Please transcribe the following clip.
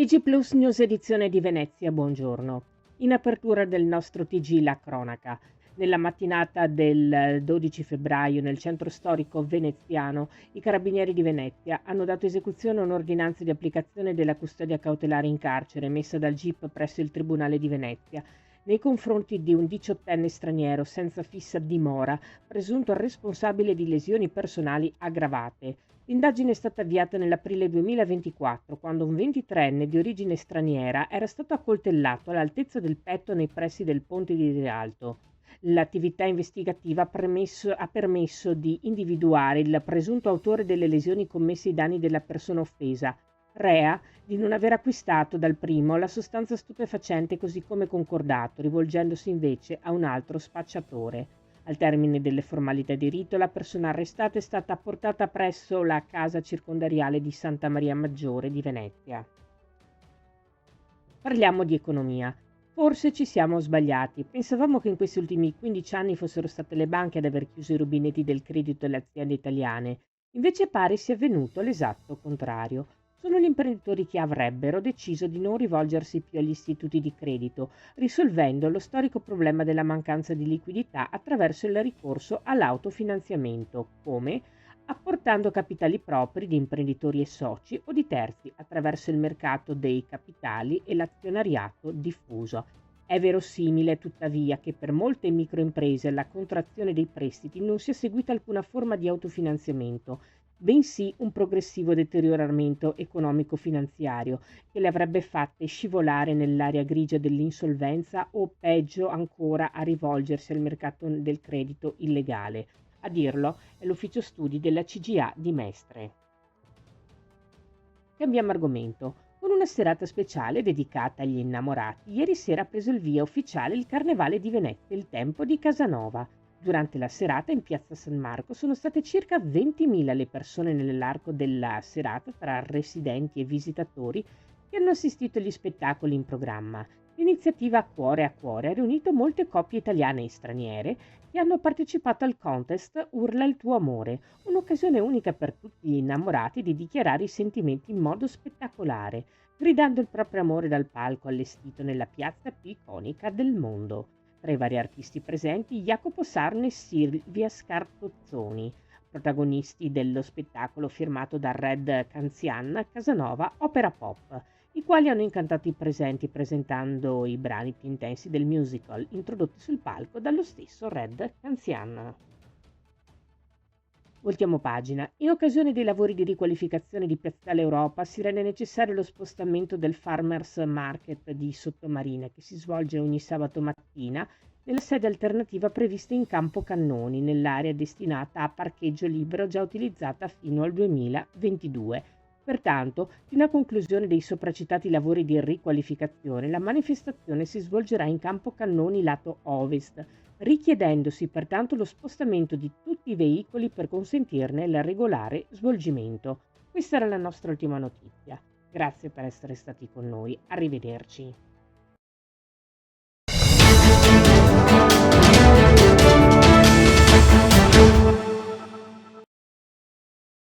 TG Plus News edizione di Venezia, buongiorno. In apertura del nostro TG La Cronaca. Nella mattinata del 12 febbraio nel centro storico veneziano, i carabinieri di Venezia hanno dato esecuzione a un'ordinanza di applicazione della custodia cautelare in carcere emessa dal GIP presso il Tribunale di Venezia nei confronti di un diciottenne straniero senza fissa dimora, presunto responsabile di lesioni personali aggravate. L'indagine è stata avviata nell'aprile 2024, quando un 23enne di origine straniera era stato accoltellato all'altezza del petto nei pressi del ponte di Rialto. L'attività investigativa ha permesso di individuare il presunto autore delle lesioni commesse ai danni della persona offesa, rea di non aver acquistato dal primo la sostanza stupefacente così come concordato, rivolgendosi invece a un altro spacciatore. Al termine delle formalità di rito, la persona arrestata è stata portata presso la casa circondariale di Santa Maria Maggiore di Venezia. Parliamo di economia. Forse ci siamo sbagliati. Pensavamo che in questi ultimi 15 anni fossero state le banche ad aver chiuso i rubinetti del credito delle aziende italiane. Invece pare sia avvenuto l'esatto contrario. Sono gli imprenditori che avrebbero deciso di non rivolgersi più agli istituti di credito, risolvendo lo storico problema della mancanza di liquidità attraverso il ricorso all'autofinanziamento, come apportando capitali propri di imprenditori e soci o di terzi attraverso il mercato dei capitali e l'azionariato diffuso. È verosimile, tuttavia, che per molte microimprese alla contrazione dei prestiti non sia seguita alcuna forma di autofinanziamento, bensì un progressivo deterioramento economico-finanziario che le avrebbe fatte scivolare nell'area grigia dell'insolvenza o, peggio ancora, a rivolgersi al mercato del credito illegale. A dirlo è l'ufficio studi della CGA di Mestre. Cambiamo argomento. Con una serata speciale dedicata agli innamorati, ieri sera ha preso il via ufficiale il Carnevale di Venezia, il Tempo di Casanova. Durante la serata in piazza San Marco sono state circa 20.000 le persone nell'arco della serata tra residenti e visitatori che hanno assistito agli spettacoli in programma. L'iniziativa a Cuore ha riunito molte coppie italiane e straniere che hanno partecipato al contest Urla il tuo amore, un'occasione unica per tutti gli innamorati di dichiarare i sentimenti in modo spettacolare, gridando il proprio amore dal palco allestito nella piazza più iconica del mondo. Tra i vari artisti presenti, Jacopo Sarno e Silvia Scartozzoni, protagonisti dello spettacolo firmato da Red Canzian Casanova Opera Pop, i quali hanno incantato i presenti presentando i brani più intensi del musical, introdotti sul palco dallo stesso Red Canzian. Voltiamo pagina. In occasione dei lavori di riqualificazione di Piazzale Europa si rende necessario lo spostamento del Farmers Market di Sottomarina, che si svolge ogni sabato mattina nella sede alternativa prevista in Campo Cannoni, nell'area destinata a parcheggio libero già utilizzata fino al 2022. Pertanto, fino a conclusione dei sopracitati lavori di riqualificazione, la manifestazione si svolgerà in Campo Cannoni lato ovest, richiedendosi pertanto lo spostamento di tutti i veicoli per consentirne il regolare svolgimento. Questa era la nostra ultima notizia. Grazie per essere stati con noi. Arrivederci.